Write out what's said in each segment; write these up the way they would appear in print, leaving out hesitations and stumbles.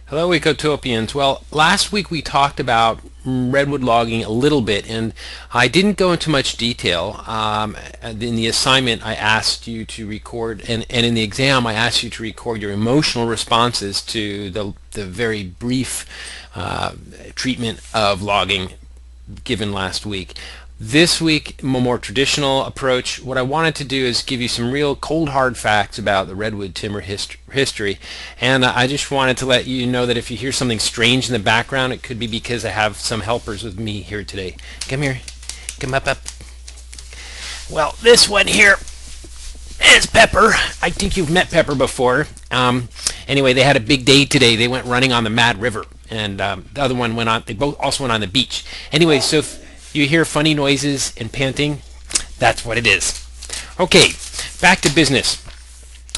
Hello, Ecotopians. Well, last week we talked about redwood logging a little bit, and I didn't go into much detail. In the assignment, I asked you to record, and in the exam, I asked you to record your emotional responses to the very brief treatment of logging given last week. This week, a more traditional approach. What I wanted to do is give you some real cold hard facts about the redwood timber history. And I just wanted to let you know that if you hear something strange in the background, it could be because I have some helpers with me here today. Come here. Come up. Well, this one here is Pepper. I think you've met Pepper before. Anyway, they had a big day today. They went running on the Mad River, and the other one went on. They both also went on the beach. Anyway, so if you hear funny noises and panting, that's what it is. Okay, back to business.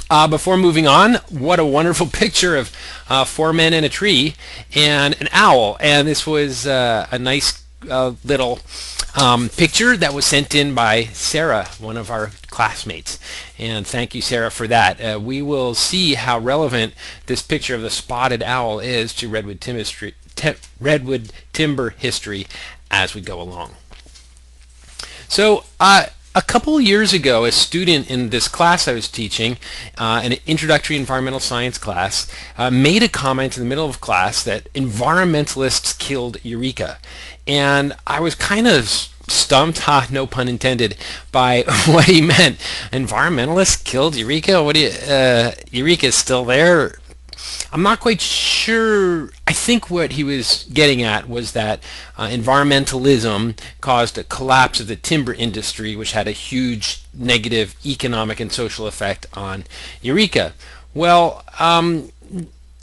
Before moving on, what a wonderful picture of four men in a tree and an owl. And this was a nice little picture that was sent in by Sarah, one of our classmates. And thank you, Sarah, for that. We will see how relevant this picture of the spotted owl is to redwood timber history as we go along. So, a couple years ago, a student in this class I was teaching, an introductory environmental science class, made a comment in the middle of class that environmentalists killed Eureka. And I was kind of stumped, no pun intended, by what he meant. Environmentalists killed Eureka? What do you, Eureka is still there? I'm not quite sure. I think what he was getting at was that environmentalism caused a collapse of the timber industry, which had a huge negative economic and social effect on Eureka. Well,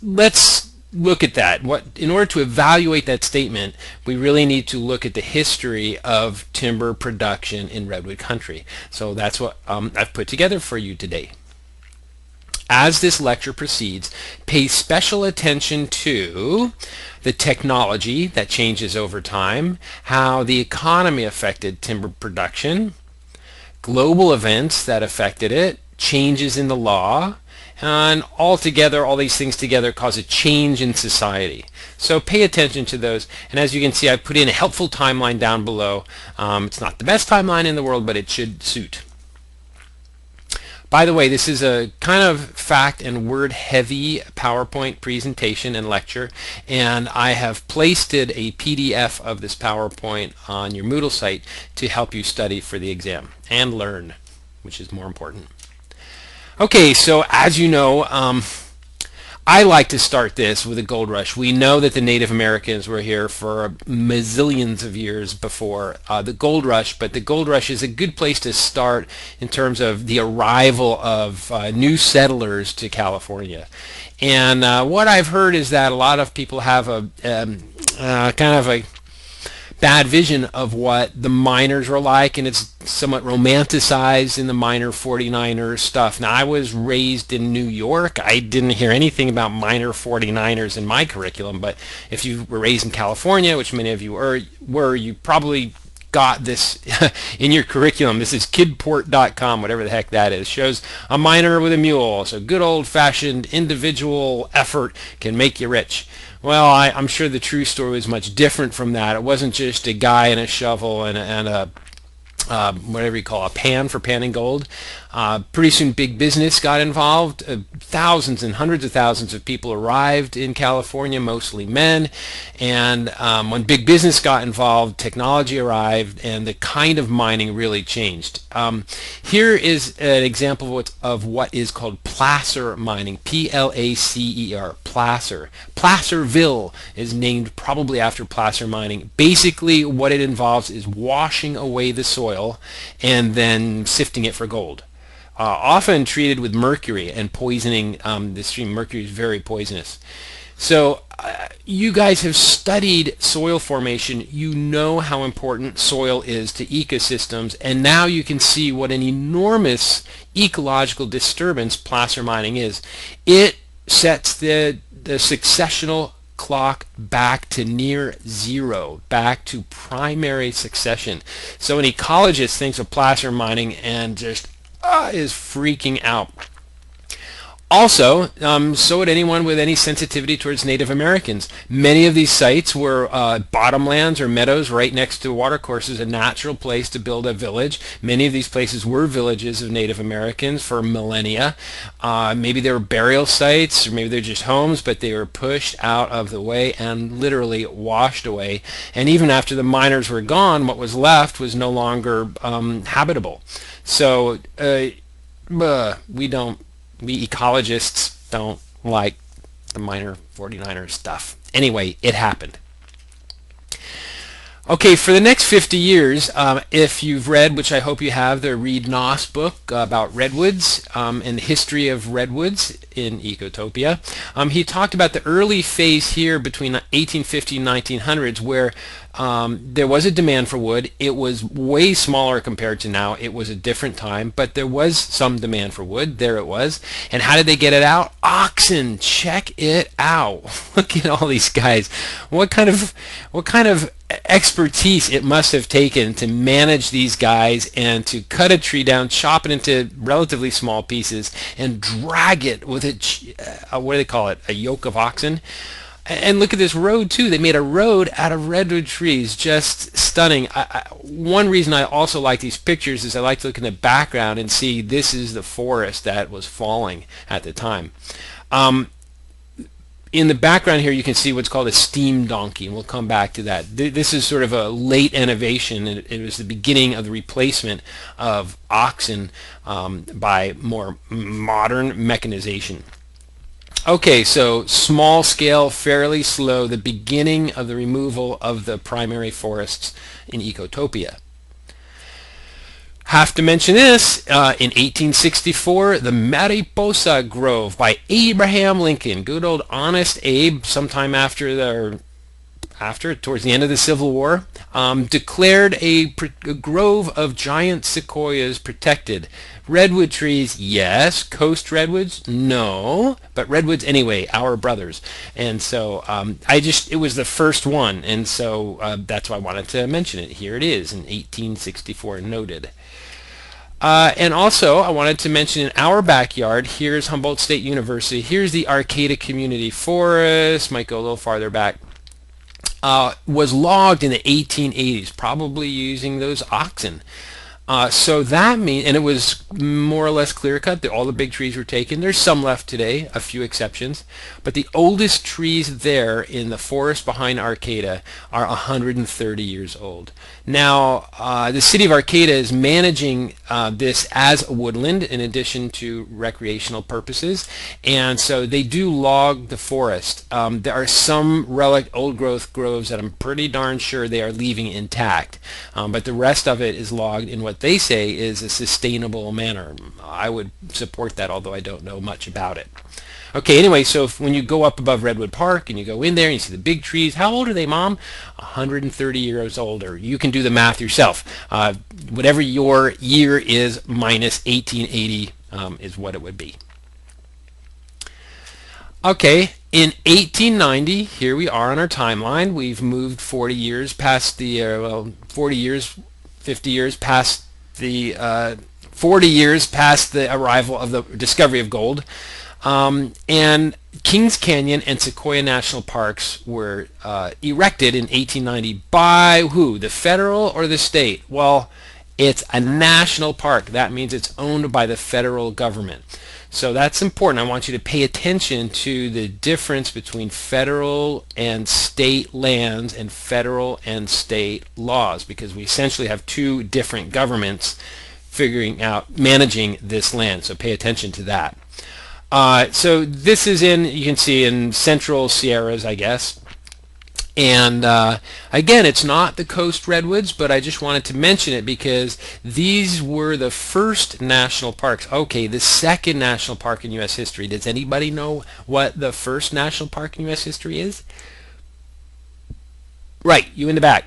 let's look at that. In order to evaluate that statement, we really need to look at the history of timber production in redwood country. So that's what I've put together for you today. As this lecture proceeds, pay special attention to the technology that changes over time, how the economy affected timber production, global events that affected it, changes in the law, and altogether, all these things together cause a change in society. So pay attention to those. And as you can see, I've put in a helpful timeline down below. It's not the best timeline in the world, but it should suit. By the way, this is a kind of fact and word heavy PowerPoint presentation and lecture, and I have pasted a PDF of this PowerPoint on your Moodle site to help you study for the exam and learn, which is more important. Okay, so as you know, I like to start this with a gold rush. We know that the Native Americans were here for mazillions of years before the gold rush, but the gold rush is a good place to start in terms of the arrival of new settlers to California. And what I've heard is that a lot of people have a kind of a bad vision of what the miners were like, and it's somewhat romanticized in the miner 49ers stuff. Now, I was raised in New York. I didn't hear anything about miner 49ers in my curriculum, but if you were raised in California, which many of you were, you probably got this in your curriculum. This is kidport.com, whatever the heck that is. Shows a miner with a mule. So good old-fashioned individual effort can make you rich. Well, I'm sure the true story was much different from that. It wasn't just a guy and a shovel and a whatever you call a pan for panning gold. Pretty soon big business got involved. Thousands and hundreds of thousands of people arrived in California, mostly men. And when big business got involved, technology arrived, and the kind of mining really changed. Here is an example of what is called placer mining, P-L-A-C-E-R, placer. Placerville is named probably after placer mining. Basically, what it involves is washing away the soil and then sifting it for gold. Often treated with mercury and poisoning the stream. Mercury is very poisonous. So you guys have studied soil formation. You know how important soil is to ecosystems, and now you can see what an enormous ecological disturbance placer mining is. It sets the successional clock back to near zero, back to primary succession. So an ecologist thinks of placer mining and just is freaking out. Also, so would anyone with any sensitivity towards Native Americans. Many of these sites were bottomlands or meadows right next to watercourses, a natural place to build a village. Many of these places were villages of Native Americans for millennia. Maybe they were burial sites, or maybe they're just homes, but they were pushed out of the way and literally washed away. And even after the miners were gone, what was left was no longer habitable. So we ecologists don't like the minor 49er stuff. Anyway, it happened. Okay, for the next 50 years, if you've read, which I hope you have, the Reed Noss book about redwoods and the history of redwoods in Ecotopia, he talked about the early phase here between 1850 and 1900s where there was a demand for wood. It was way smaller compared to now. It was a different time, but there was some demand for wood. There it was. And how did they get it out? Oxen. Check it out. Look at all these guys. What kind of expertise it must have taken to manage these guys and to cut a tree down, chop it into relatively small pieces, and drag it with what do they call it? A yoke of oxen. And look at this road too. They made a road out of redwood trees. Just stunning. One reason I also like these pictures is I like to look in the background and see this is the forest that was falling at the time. In the background here you can see what's called a steam donkey, and we'll come back to that. This is sort of a late innovation. It was the beginning of the replacement of oxen by more modern mechanization. Okay, so small scale, fairly slow, the beginning of the removal of the primary forests in Ecotopia. Have to mention this, in 1864, the Mariposa Grove by Abraham Lincoln, good old honest Abe, sometime towards the end of the Civil War, declared a grove of giant sequoias protected. Redwood trees, yes. Coast redwoods, no. But redwoods anyway, our brothers. And so it was the first one, and so that's why I wanted to mention it. Here it is in 1864, noted. And also, I wanted to mention in our backyard, here's Humboldt State University. Here's the Arcata Community Forest. Might go a little farther back. Was logged in the 1880s, probably using those oxen. So that means, and it was more or less clear cut. All the big trees were taken. There's some left today, a few exceptions. But the oldest trees there in the forest behind Arcata are 130 years old. Now, the city of Arcata is managing this as a woodland in addition to recreational purposes. And so they do log the forest. There are some relic old growth groves that I'm pretty darn sure they are leaving intact. But the rest of it is logged in what they say is a sustainable manner. I would support that, although I don't know much about it. Okay, anyway, so when you go up above Redwood Park and you go in there and you see the big trees, how old are they, Mom? 130 years older. You can do the math yourself. Whatever your year is minus 1880 is what it would be. Okay, in 1890, here we are on our timeline. We've moved 40 years past the, 40 years, 50 years past the, 40 years past the arrival of the discovery of gold. And Kings Canyon and Sequoia National Parks were erected in 1890 by who? The federal or the state? Well, it's a national park. That means it's owned by the federal government. So that's important. I want you to pay attention to the difference between federal and state lands and federal and state laws, because we essentially have two different governments managing this land. So pay attention to that. So this is you can see in central Sierras, I guess. And again, it's not the coast redwoods, but I just wanted to mention it because these were the first national parks. Okay, the second national park in U.S. history. Does anybody know what the first national park in U.S. history is? Right, you in the back.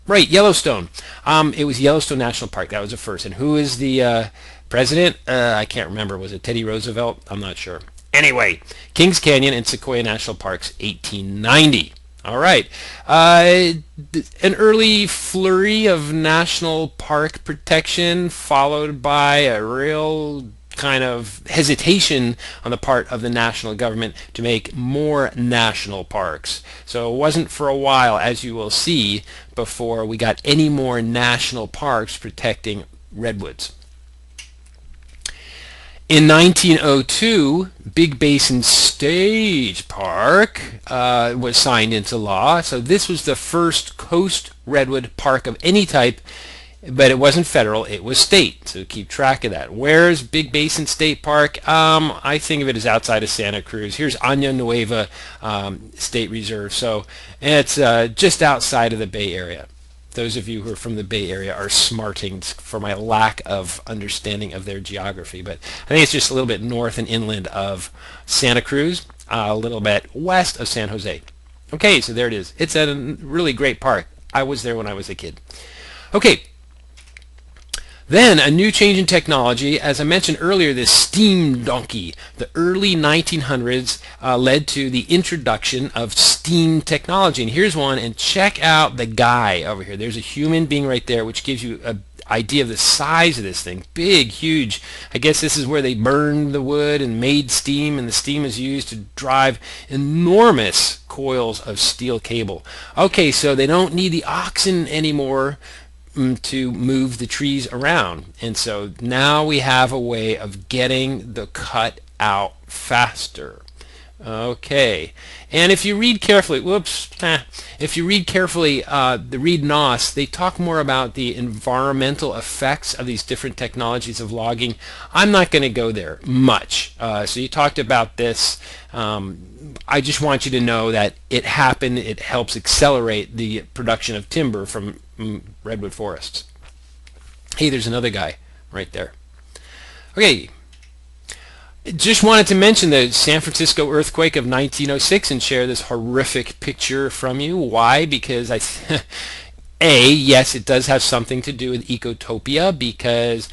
Right, Yellowstone. It was Yellowstone National Park. That was the first. And who is the president? I can't remember. Was it Teddy Roosevelt? I'm not sure. Anyway, Kings Canyon and Sequoia National Parks, 1890. All right. An early flurry of national park protection followed by a real kind of hesitation on the part of the national government to make more national parks. So it wasn't for a while, as you will see, before we got any more national parks protecting redwoods. In 1902, Big Basin State Park was signed into law. So this was the first coast redwood park of any type, but it wasn't federal, it was state. So keep track of that. Where's Big Basin State Park? I think of it as outside of Santa Cruz. Here's Año Nueva State Reserve. So it's just outside of the Bay Area. Those of you who are from the Bay Area are smarting for my lack of understanding of their geography. But I think it's just a little bit north and inland of Santa Cruz, a little bit west of San Jose. Okay, so there it is. It's a really great park. I was there when I was a kid. Okay. Then a new change in technology, as I mentioned earlier, this steam donkey. The early 1900s led to the introduction of steam technology. And here's one, and check out the guy over here. There's a human being right there, which gives you an idea of the size of this thing. Big, huge. I guess this is where they burned the wood and made steam, and the steam is used to drive enormous coils of steel cable. Okay, so they don't need the oxen anymore to move the trees around, and so now we have a way of getting the cut out faster. Okay, and if you read carefully, if you read carefully the Reed Noss, they talk more about the environmental effects of these different technologies of logging. I'm not going to go there much. So you talked about this. I just want you to know that it happened. It helps accelerate the production of timber from redwood forests. Hey, there's another guy right there. Okay. Just wanted to mention the San Francisco earthquake of 1906 and share this horrific picture from you. Why? Because yes, it does have something to do with Ecotopia, because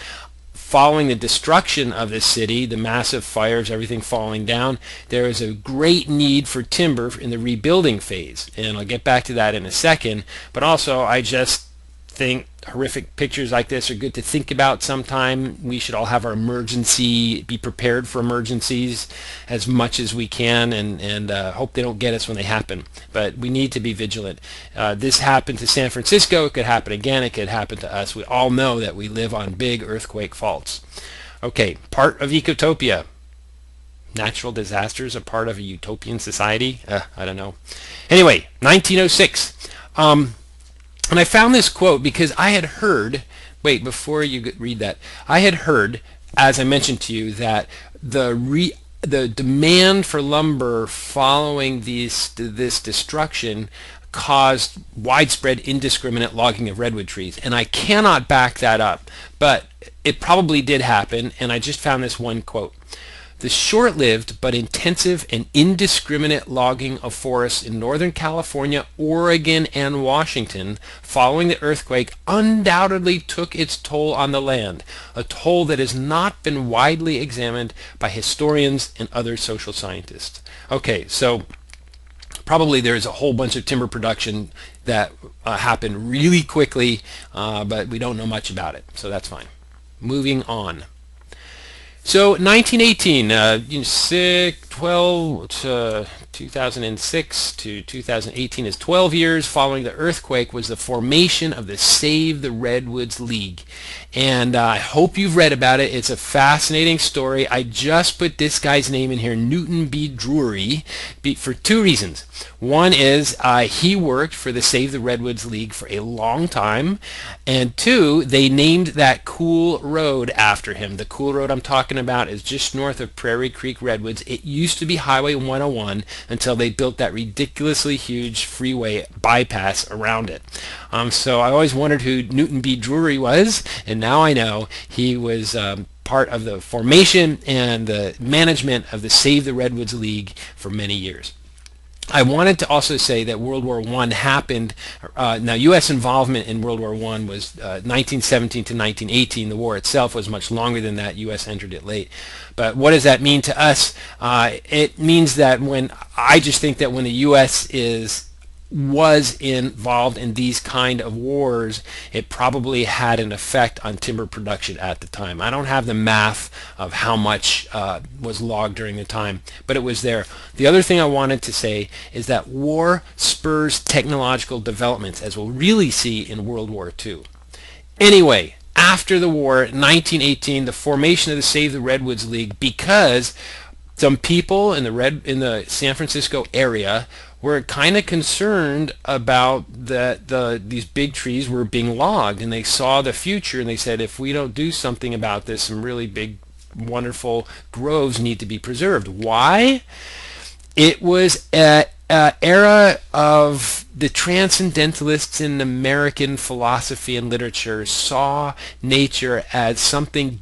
following the destruction of this city, the massive fires, everything falling down, there is a great need for timber in the rebuilding phase. And I'll get back to that in a second. But also, I just think horrific pictures like this are good to think about sometime. We should all have our be prepared for emergencies as much as we can, and hope they don't get us when they happen. But we need to be vigilant. This happened to San Francisco. It could happen again. It could happen to us. We all know that we live on big earthquake faults. Okay, part of Ecotopia. Natural disasters are part of a utopian society? I don't know. Anyway, 1906. And I found this quote because I had heard, wait, before you read that, I had heard, as I mentioned to you, that the demand for lumber following this destruction caused widespread indiscriminate logging of redwood trees. And I cannot back that up, but it probably did happen, and I just found this one quote. The short-lived but intensive and indiscriminate logging of forests in Northern California, Oregon, and Washington following the earthquake undoubtedly took its toll on the land, a toll that has not been widely examined by historians and other social scientists. Okay, so probably there's a whole bunch of timber production that happened really quickly, but we don't know much about it, so that's fine. Moving on. So 1918, 2006 to 2018 is 12 years following the earthquake, was the formation of the Save the Redwoods League. And I hope you've read about it. It's a fascinating story. I just put this guy's name in here, Newton B. Drury, for two reasons. One is he worked for the Save the Redwoods League for a long time, and two, they named that cool road after him. The cool road I'm talking about is just north of Prairie Creek Redwoods. It used to be Highway 101 until they built that ridiculously huge freeway bypass around it. So I always wondered who Newton B. Drury was, and now I know. He was part of the formation and the management of the Save the Redwoods League for many years. I wanted to also say that World War I happened. Now, U.S. involvement in World War I was 1917 to 1918. The war itself was much longer than that. U.S. entered it late. But what does that mean to us? It means that I just think that when the U.S. is was involved in these kind of wars, it probably had an effect on timber production at the time. I don't have the math of how much was logged during the time, but it was there. The other thing I wanted to say is that war spurs technological developments, as we'll really see in World War II. Anyway, after the war, 1918, the formation of the Save the Redwoods League, because some people in the San Francisco area were kind of concerned about these big trees were being logged, and they saw the future, and they said, if we don't do something about this, some really big, wonderful groves need to be preserved. Why? It was an era of the transcendentalists in American philosophy and literature saw nature as something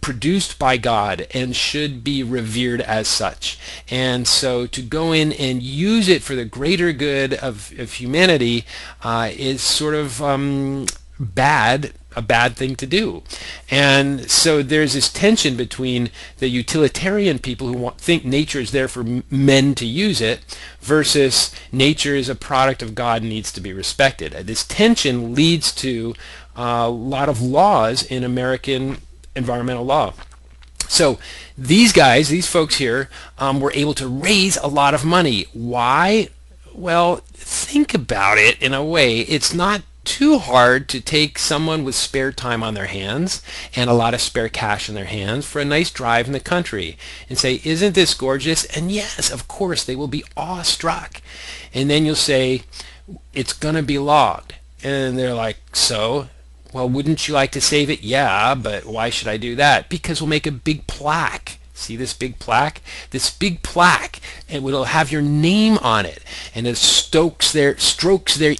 produced by God and should be revered as such. And so to go in and use it for the greater good of humanity is sort of a bad thing to do. And so there's this tension between the utilitarian people who think nature is there for men to use it versus nature is a product of God and needs to be respected. This tension leads to a lot of laws in American environmental law. So these guys, these folks here, were able to raise a lot of money. Why? Well, think about it in a way. It's not too hard to take someone with spare time on their hands and a lot of spare cash in their hands for a nice drive in the country and say, isn't this gorgeous? And yes, of course, they will be awestruck. And then you'll say, it's going to be logged. And they're like, so? Well, wouldn't you like to save it? Yeah, but why should I do that? Because we'll make a big plaque. See this big plaque? This big plaque, and it'll have your name on it, and it strokes their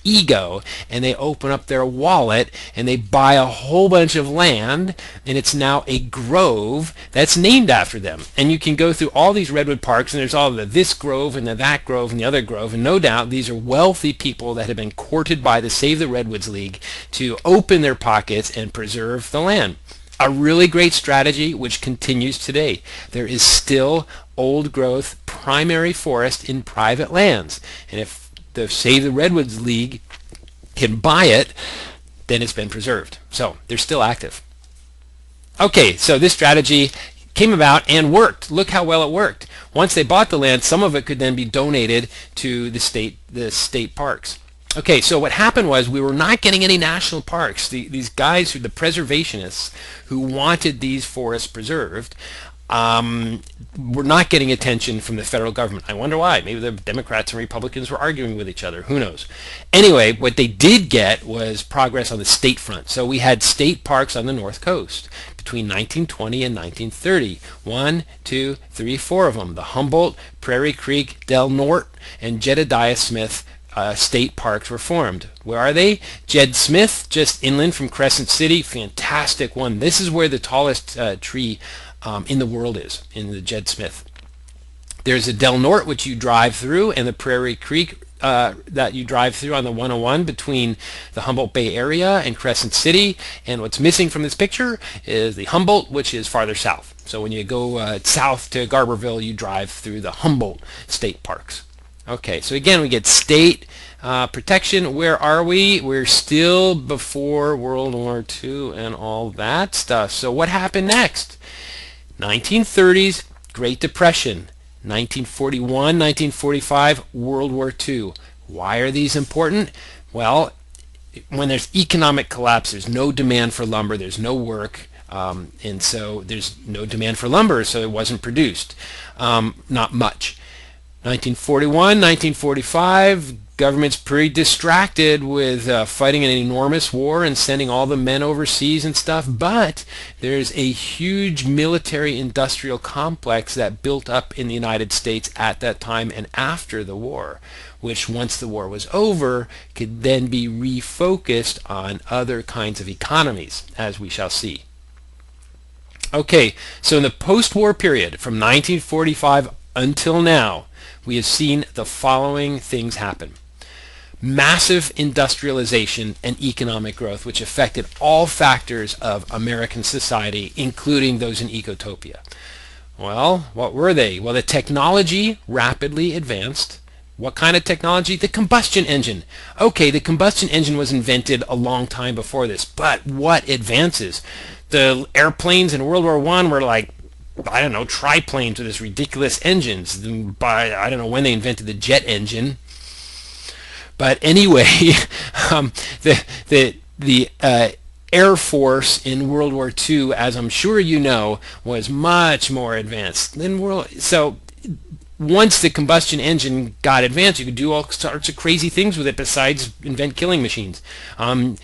ego, and they open up their wallet, and they buy a whole bunch of land, and it's now a grove that's named after them. And you can go through all these redwood parks, and there's all the this grove and the that grove and the other grove, and no doubt these are wealthy people that have been courted by the Save the Redwoods League to open their pockets and preserve the land. A really great strategy which continues today. There is still old growth primary forest in private lands, and if the Save the Redwoods League can buy it, then it's been preserved. So they're still active. Okay, so this strategy came about and worked. Look how well it worked. Once they bought the land, some of it could then be donated to the state parks. Okay, so what happened was we were not getting any national parks. These guys, the preservationists who wanted these forests preserved, were not getting attention from the federal government. I wonder why. Maybe the Democrats and Republicans were arguing with each other. Who knows? Anyway, what they did get was progress on the state front. So we had state parks on the North Coast between 1920 and 1930. 1, 2, 3, 4 of them. The Humboldt, Prairie Creek, Del Norte, and Jedediah Smith state parks were formed. Where are they? Jed Smith, just inland from Crescent City, fantastic one. This is where the tallest tree in the world is, in the Jed Smith. There's a Del Norte, which you drive through, and the Prairie Creek that you drive through on the 101 between the Humboldt Bay area and Crescent City. And what's missing from this picture is the Humboldt, which is farther south. So when you go south to Garberville, you drive through the Humboldt state parks. Okay, so again, we get state protection. Where are we? We're still before World War II and all that stuff. So what happened next? 1930s, Great Depression. 1941, 1945, World War II. Why are these important? Well, when there's economic collapse, there's no demand for lumber, there's no work, and so there's no demand for lumber, so it wasn't produced. Not much. 1941, 1945, government's pretty distracted with fighting an enormous war and sending all the men overseas and stuff, but there's a huge military industrial complex that built up in the United States at that time and after the war, which once the war was over could then be refocused on other kinds of economies, as we shall see. Okay, so in the post-war period from 1945 until now, we have seen the following things happen. Massive industrialization and economic growth, which affected all factors of American society, including those in Ecotopia. Well, what were they? Well, the technology rapidly advanced. What kind of technology? The combustion engine. Okay, the combustion engine was invented a long time before this, but what advances? The airplanes in World War I were like, I don't know, triplanes with this ridiculous engines. By I don't know when they invented the jet engine, but anyway, the Air Force in World War II, as I'm sure you know, was much more advanced than so. Once the combustion engine got advanced, you could do all sorts of crazy things with it besides invent killing machines.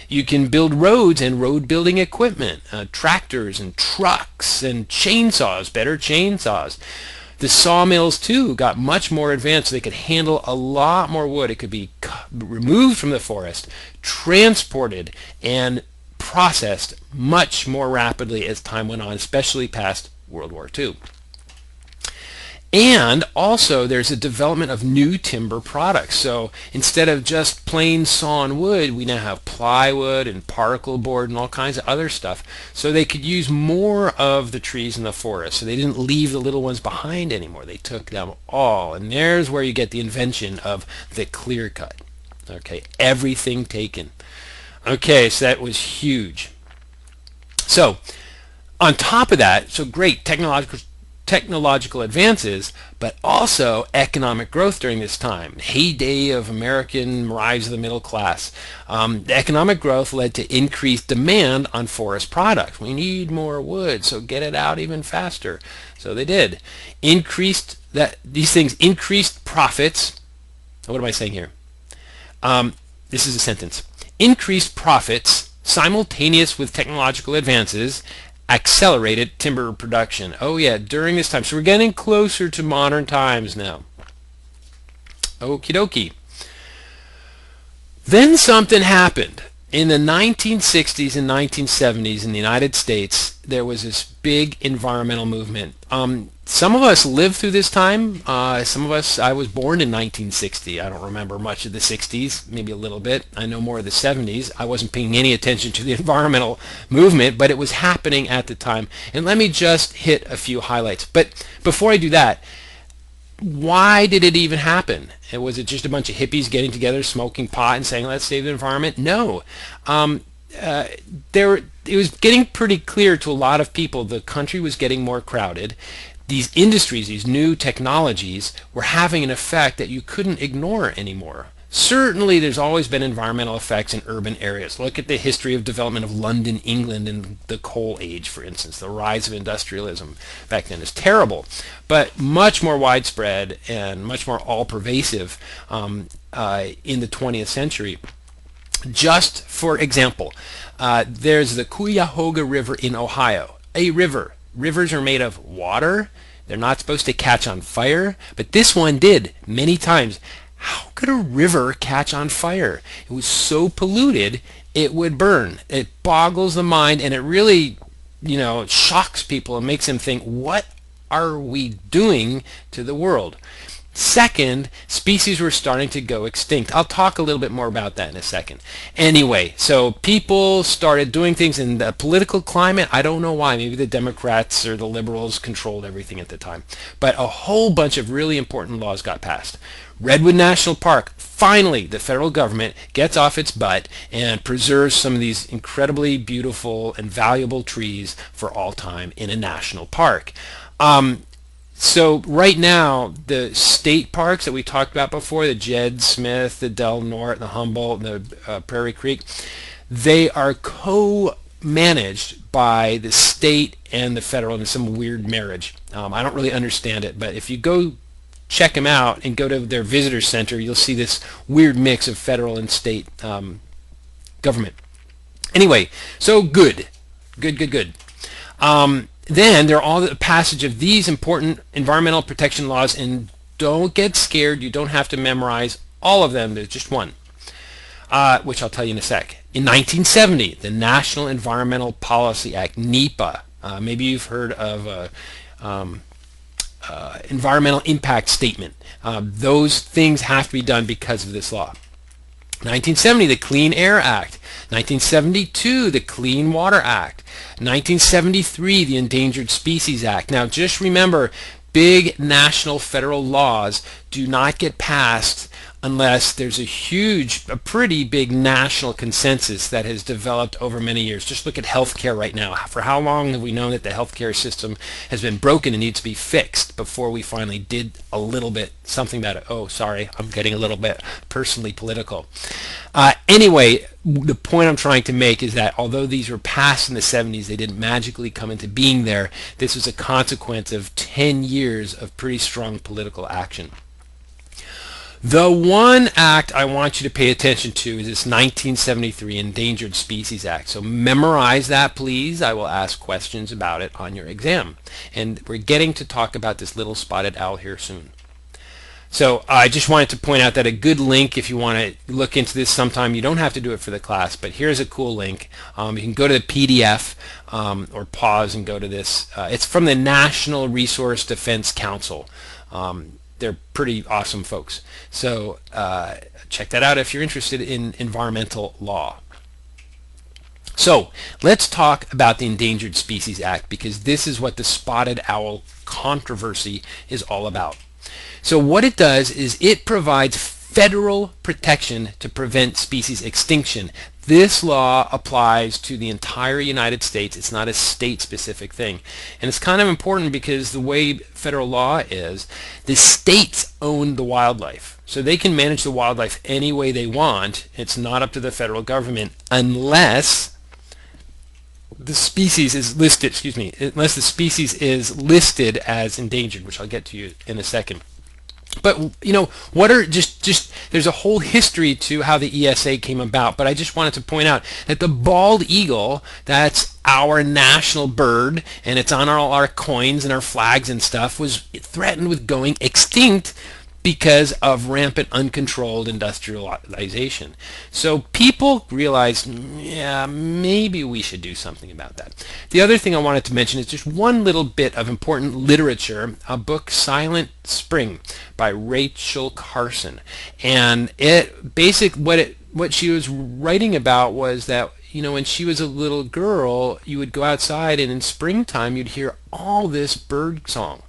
You can build roads and road building equipment, tractors and trucks and chainsaws, better chainsaws. The sawmills too got much more advanced, so they could handle a lot more wood. It could be removed from the forest, transported, and processed much more rapidly as time went on, especially past World War II. And also there's a development of new timber products. So instead of just plain sawn wood, we now have plywood and particle board and all kinds of other stuff. So they could use more of the trees in the forest. So they didn't leave the little ones behind anymore. They took them all. And there's where you get the invention of the clear cut. Okay, everything taken. Okay, so that was huge. So on top of that, so great technological advances, but also economic growth during this time. Heyday of American rise of the middle class. The economic growth led to increased demand on forest products. We need more wood, so get it out even faster. So they did. These things increased profits. What am I saying here? This is a sentence. Increased profits simultaneous with technological advances accelerated timber production. Oh yeah, during this time. So we're getting closer to modern times now. Okie dokie. Then something happened. In the 1960s and 1970s in the United States, there was this big environmental movement. Some of us lived through this time. Some of us, I was born in 1960. I don't remember much of the 60s, maybe a little bit. I know more of the 70s. I wasn't paying any attention to the environmental movement, but it was happening at the time. And let me just hit a few highlights. But before I do that, why did it even happen? Was it just a bunch of hippies getting together, smoking pot and saying, let's save the environment? No. It was getting pretty clear to a lot of people the country was getting more crowded. These industries, these new technologies, were having an effect that you couldn't ignore anymore. Certainly there's always been environmental effects in urban areas. Look at the history of development of London, England in the coal age, for instance. The rise of industrialism back then is terrible, but much more widespread and much more all-pervasive in the 20th century. Just for example, there's the Cuyahoga River in Ohio, a river. Rivers are made of water. They're not supposed to catch on fire, but this one did many times. How could a river catch on fire? It was so polluted it would burn. It boggles the mind, and it really, shocks people and makes them think, what are we doing to the world? Second, species were starting to go extinct. I'll talk a little bit more about that in a second. Anyway, so people started doing things in the political climate. I don't know why. Maybe the Democrats or the liberals controlled everything at the time. But a whole bunch of really important laws got passed. Redwood National Park, finally the federal government gets off its butt and preserves some of these incredibly beautiful and valuable trees for all time in a national park. So right now, the state parks that we talked about before, the Jed Smith, the Del Norte, the Humboldt, the Prairie Creek, they are co-managed by the state and the federal in some weird marriage. I don't really understand it, but if you go check them out and go to their visitor center, you'll see this weird mix of federal and state government. Anyway, so good. Then there are all the passage of these important environmental protection laws, and don't get scared. You don't have to memorize all of them. There's just one, which I'll tell you in a sec. In 1970, the National Environmental Policy Act, NEPA. Maybe you've heard of environmental impact statement. Those things have to be done because of this law. 1970, the Clean Air Act. 1972, the Clean Water Act. 1973, the Endangered Species Act. Now just remember, big national federal laws do not get passed unless there's a pretty big national consensus that has developed over many years. Just look at healthcare right now. For how long have we known that the healthcare system has been broken and needs to be fixed before we finally did a little bit something about it? Oh, sorry, I'm getting a little bit personally political. Anyway, the point I'm trying to make is that although these were passed in the 70s, they didn't magically come into being there. This was a consequence of 10 years of pretty strong political action. The one act I want you to pay attention to is this 1973 Endangered Species Act. So memorize that, please. I will ask questions about it on your exam. And we're getting to talk about this little spotted owl here soon. So I just wanted to point out that a good link, if you want to look into this sometime, you don't have to do it for the class, but here's a cool link. You can go to the PDF or pause and go to this. It's from the National Resource Defense Council. They're pretty awesome folks. So check that out if you're interested in environmental law. So let's talk about the Endangered Species Act, because this is what the spotted owl controversy is all about. So what it does is it provides federal protection to prevent species extinction. This law applies to the entire United States. It's not a state-specific thing. And it's kind of important because the way federal law is, the states own the wildlife. So they can manage the wildlife any way they want. It's not up to the federal government unless the species is listed, unless the species is listed as endangered, which I'll get to you in a second. But what are just there's a whole history to how the ESA came about, but I just wanted to point out that the bald eagle, that's our national bird, and it's on all our coins and our flags and stuff, was threatened with going extinct because of rampant uncontrolled industrialization. So people realized, yeah, maybe we should do something about that. The other thing I wanted to mention is just one little bit of important literature, a book, Silent Spring by Rachel Carson. And what she was writing about was that when she was a little girl, you would go outside and in springtime you'd hear all this bird song.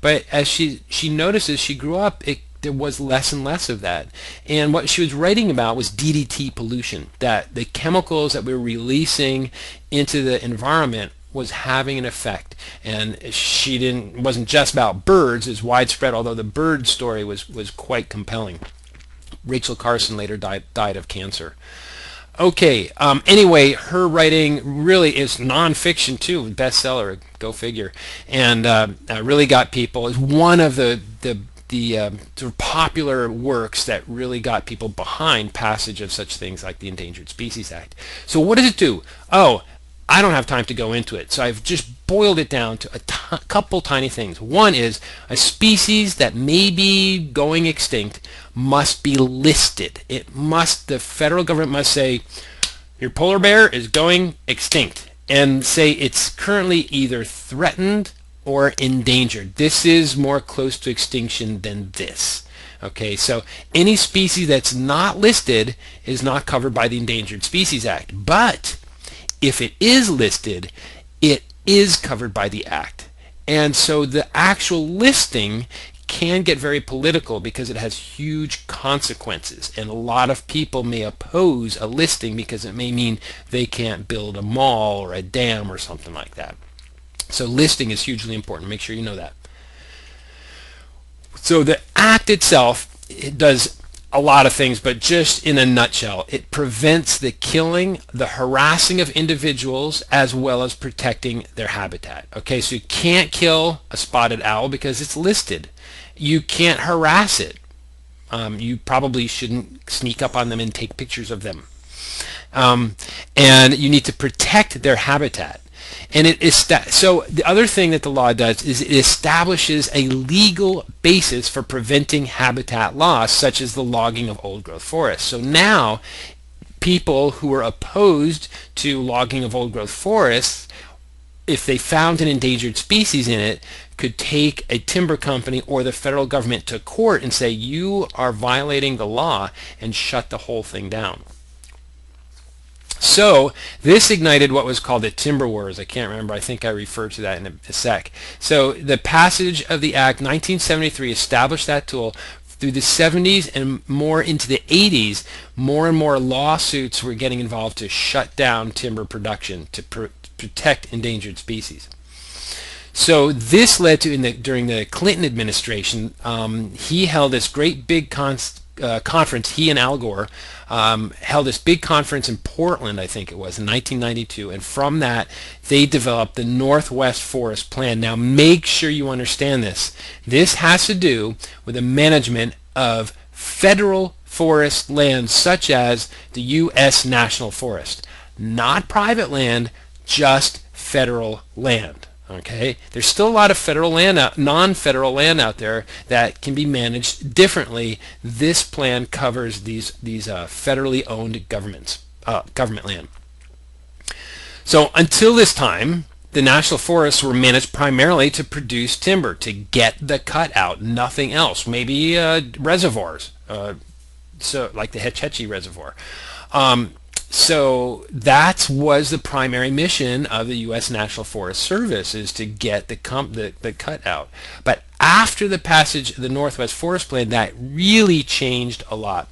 But as she notices, she grew up, there was less and less of that. And what she was writing about was DDT pollution, that the chemicals that we were releasing into the environment was having an effect. And it wasn't just about birds, it was widespread, although the bird story was quite compelling. Rachel Carson later died of cancer. Okay, anyway, her writing really is nonfiction too, bestseller, go figure, and really got people. It's one of the sort of popular works that really got people behind passage of such things like the Endangered Species Act. So what does it do? Oh, I don't have time to go into it, so I've just boiled it down to a couple tiny things. One is a species that may be going extinct must be listed. The federal government must say, your polar bear is going extinct, and say it's currently either threatened or endangered. This is more close to extinction than this. Okay, so any species that's not listed is not covered by the Endangered Species Act. But if it is listed, it is covered by the Act. And so the actual listing can get very political because it has huge consequences, and a lot of people may oppose a listing because it may mean they can't build a mall or a dam or something like that. So listing is hugely important. Make sure you know that. So the Act itself, it does a lot of things, but just in a nutshell, it prevents the killing, the harassing of individuals, as well as protecting their habitat. Okay, so you can't kill a spotted owl because it's listed. You can't harass it. You probably shouldn't sneak up on them and take pictures of them. And you need to protect their habitat. And so the other thing that the law does is it establishes a legal basis for preventing habitat loss, such as the logging of old-growth forests. So now people who are opposed to logging of old-growth forests, if they found an endangered species in it, could take a timber company or the federal government to court and say, you are violating the law, and shut the whole thing down. So this ignited what was called the Timber Wars. I can't remember. I think I referred to that in a sec. So the passage of the Act 1973 established that tool. Through the 70s and more into the 80s, more and more lawsuits were getting involved to shut down timber production to protect endangered species. So this led to, during the Clinton administration, he held this great big conference, he and Al Gore held this big conference in Portland, I think it was, in 1992, and from that they developed the Northwest Forest Plan. Now make sure you understand this. This has to do with the management of federal forest lands such as the U.S. National Forest. Not private land, just federal land. Okay, there's still a lot of federal land, non-federal land out there that can be managed differently. This plan covers these federally owned government land. So until this time, the national forests were managed primarily to produce timber, to get the cut out, nothing else. Maybe reservoirs, so like the Hetch Hetchy Reservoir. So that was the primary mission of the U.S. National Forest Service, is to get the cut out. But after the passage of the Northwest Forest Plan, that really changed a lot.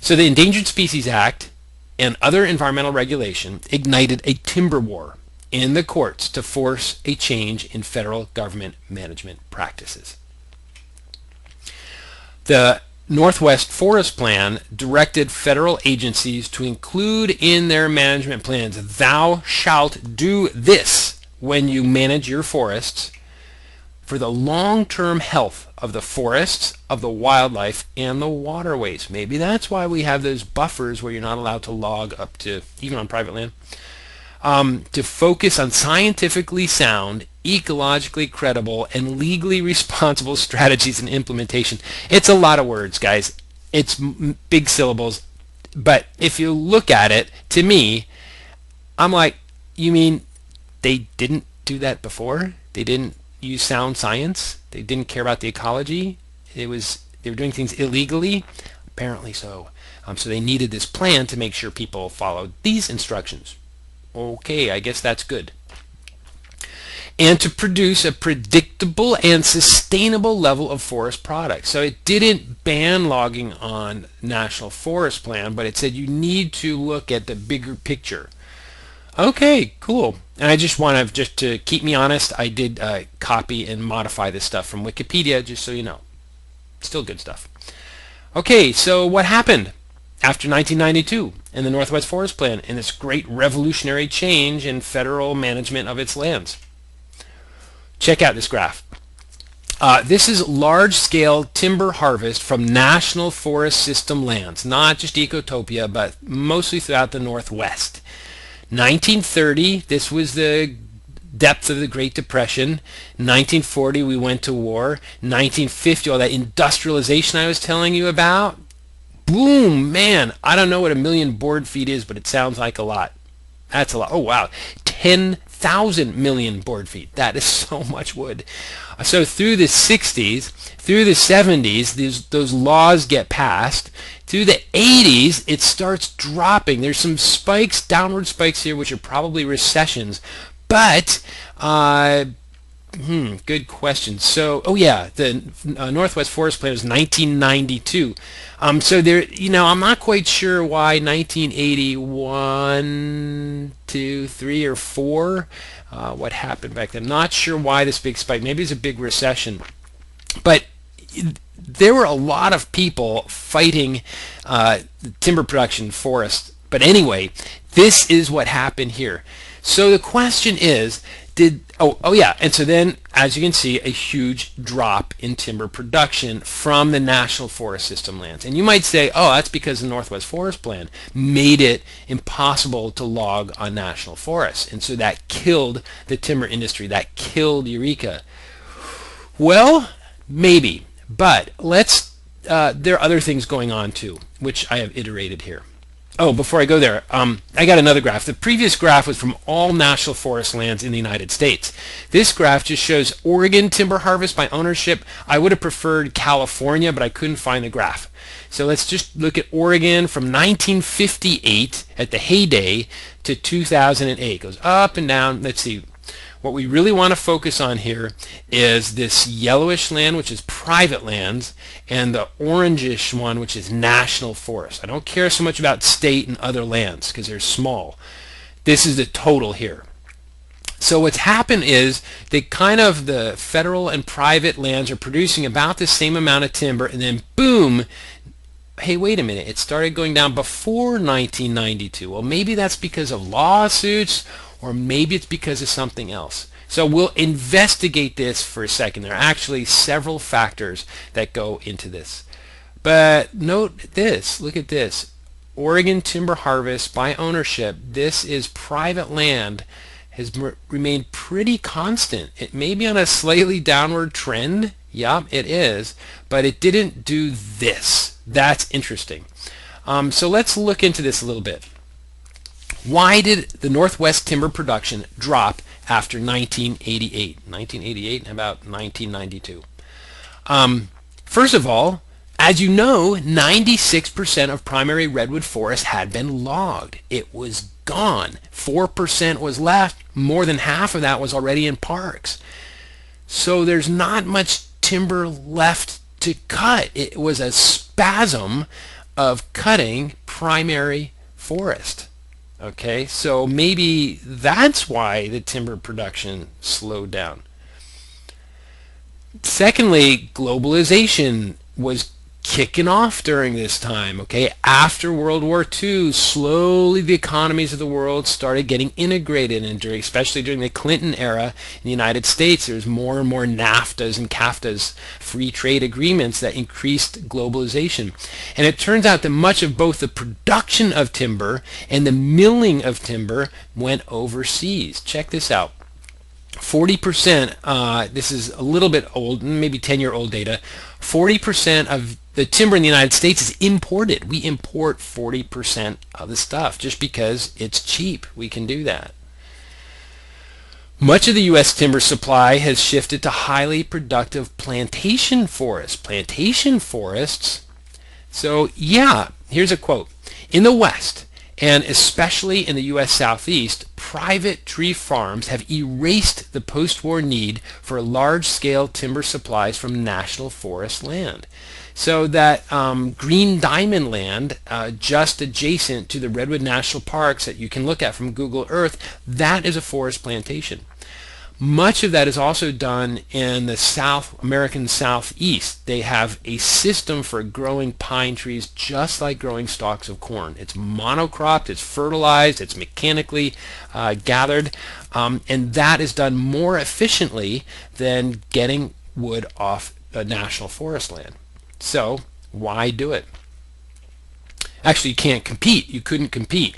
So the Endangered Species Act and other environmental regulation ignited a timber war in the courts to force a change in federal government management practices. The Northwest Forest Plan directed federal agencies to include in their management plans, thou shalt do this when you manage your forests for the long-term health of the forests, of the wildlife, and the waterways. Maybe that's why we have those buffers where you're not allowed to log up to, even on private land. To focus on scientifically sound, ecologically credible, and legally responsible strategies and implementation. It's a lot of words, guys. It's big syllables. But if you look at it, to me, I'm like, you mean they didn't do that before? They didn't use sound science? They didn't care about the ecology? They were doing things illegally? Apparently so. So they needed this plan to make sure people followed these instructions. Okay, I guess that's good. And to produce a predictable and sustainable level of forest products. So it didn't ban logging on National Forest Plan, but it said you need to look at the bigger picture. Okay, cool. And I just want to keep me honest, I did copy and modify this stuff from Wikipedia, just so you know. Still good stuff. Okay, so what happened after 1992 and the Northwest Forest Plan and this great revolutionary change in federal management of its lands? Check out this graph. This is large-scale timber harvest from National Forest System lands, not just Ecotopia, but mostly throughout the Northwest. 1930, this was the depth of the Great Depression. 1940, we went to war. 1950, all that industrialization I was telling you about. Boom, man, I don't know what 1 million board feet is, but it sounds like a lot. That's a lot. Oh, wow. 10,000 million board feet. That is so much wood. So through the 60s, through the 70s, those laws get passed. Through the 80s, it starts dropping. There's some spikes, downward spikes here, which are probably recessions. But, good question. So, oh yeah, the Northwest Forest Plan was 1992. So there, I'm not quite sure why 1981, 2, 3, or 4. What happened back then? Not sure why this big spike. Maybe it's a big recession. But there were a lot of people fighting timber production forests. But anyway, this is what happened here. So the question is, and so then, as you can see, a huge drop in timber production from the National Forest System lands. And you might say, oh, that's because the Northwest Forest Plan made it impossible to log on national forests. And so that killed the timber industry. That killed Eureka. Well, maybe. But there are other things going on too, which I have iterated here. Oh, before I go there, I got another graph. The previous graph was from all national forest lands in the United States. This graph just shows Oregon timber harvest by ownership. I would have preferred California, but I couldn't find the graph. So let's just look at Oregon from 1958 at the heyday to 2008. It goes up and down. Let's see. What we really want to focus on here is this yellowish land, which is private lands, and the orangish one, which is national forest. I don't care so much about state and other lands because they're small. This is the total here. So what's happened is the federal and private lands are producing about the same amount of timber, and then boom, hey, wait a minute, it started going down before 1992. Well, maybe that's because of lawsuits, or maybe it's because of something else. So we'll investigate this for a second. There are actually several factors that go into this. But note this, look at this. Oregon timber harvest by ownership, this is private land, has remained pretty constant. It may be on a slightly downward trend. Yep, it is. But it didn't do this. That's interesting. So let's look into this a little bit. Why did the Northwest timber production drop after 1988? 1988 and about 1992. First of all, as you know, 96% of primary redwood forest had been logged. It was gone. 4% was left. More than half of that was already in parks. So there's not much timber left to cut. It was a spasm of cutting primary forest. Okay, so maybe that's why the timber production slowed down. Secondly, globalization was kicking off during this time. Okay, after World War II, slowly the economies of the world started getting integrated, and especially during the Clinton era in the United States, there's more and more NAFTAs and CAFTAs, free trade agreements, that increased globalization. And it turns out that much of both the production of timber and the milling of timber went overseas. Check this out. 40%, this is a little bit old, maybe 10-year-old data, 40% of the timber in the United States is imported. We import 40% of the stuff just because it's cheap. We can do that. Much of the U.S. timber supply has shifted to highly productive plantation forests. Plantation forests. So yeah, here's a quote. In the West, and especially in the U.S. Southeast, private tree farms have erased the post-war need for large-scale timber supplies from national forest land. So that green diamond land just adjacent to the Redwood National Parks that you can look at from Google Earth, that is a forest plantation. Much of that is also done in the South American Southeast. They have a system for growing pine trees just like growing stalks of corn. It's monocropped, it's fertilized, it's mechanically gathered, and that is done more efficiently than getting wood off a national forest land. So why do it? Actually, you can't compete. You couldn't compete.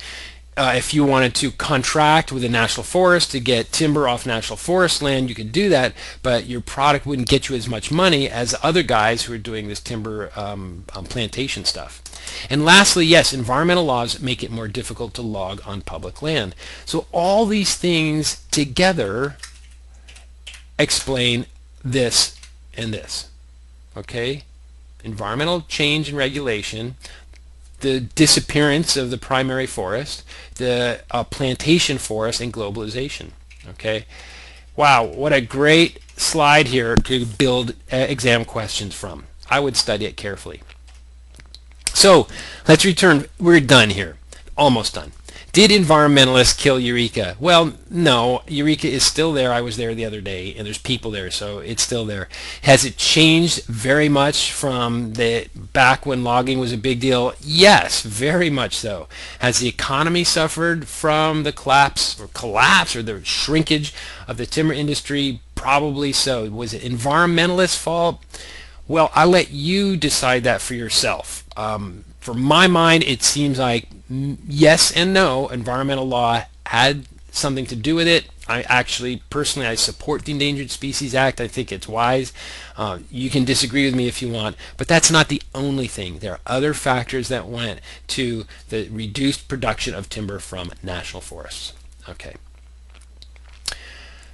If you wanted to contract with a national forest to get timber off national forest land, you could do that, but your product wouldn't get you as much money as other guys who are doing this timber plantation stuff. And lastly, yes, environmental laws make it more difficult to log on public land. So all these things together explain this and this. Okay? Environmental change and regulation, the disappearance of the primary forest, the plantation forest, and globalization. Okay, wow, what a great slide here to build exam questions from. I would study it carefully. So let's return. We're done here, almost done. Did environmentalists kill Eureka? Well, no, Eureka is still there. I was there the other day, and there's people there, so it's still there. Has it changed very much from the back when logging was a big deal? Yes, very much so. Has the economy suffered from the collapse or the shrinkage of the timber industry? Probably so. Was it environmentalists' fault? Well, I'll let you decide that for yourself. For my mind, it seems like yes and no. Environmental law had something to do with it. I actually, personally, I support the Endangered Species Act. I think it's wise. You can disagree with me if you want, but that's not the only thing. There are other factors that went to the reduced production of timber from national forests. Okay.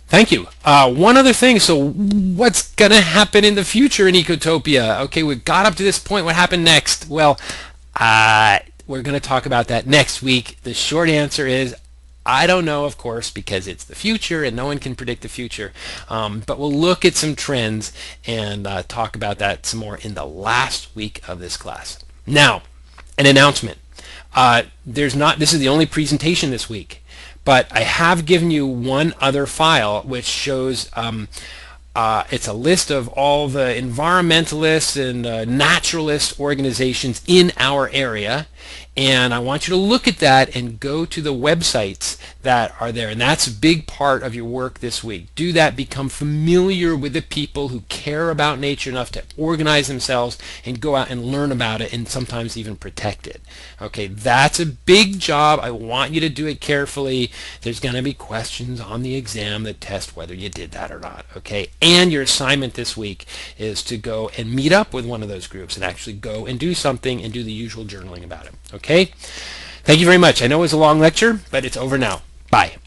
Thank you. One other thing. So what's going to happen in the future in Ecotopia? Okay, we got up to this point. What happened next? Well, we're going to talk about that next week. The short answer is I don't know, of course, because it's the future and no one can predict the future. But we'll look at some trends and talk about that some more in the last week of this class. Now, an announcement. This is the only presentation this week, but I have given you one other file which shows it's a list of all the environmentalists and naturalist organizations in our area, and I want you to look at that and go to the websites that are there, and that's a big part of your work this week. Do that. Become familiar with the people who care about nature enough to organize themselves and go out and learn about it and sometimes even protect it. Okay, that's a big job. I want you to do it carefully. There's going to be questions on the exam that test whether you did that or not. Okay, and your assignment this week is to go and meet up with one of those groups and actually go and do something and do the usual journaling about it. Okay, thank you very much. I know it was a long lecture, but it's over now. Bye.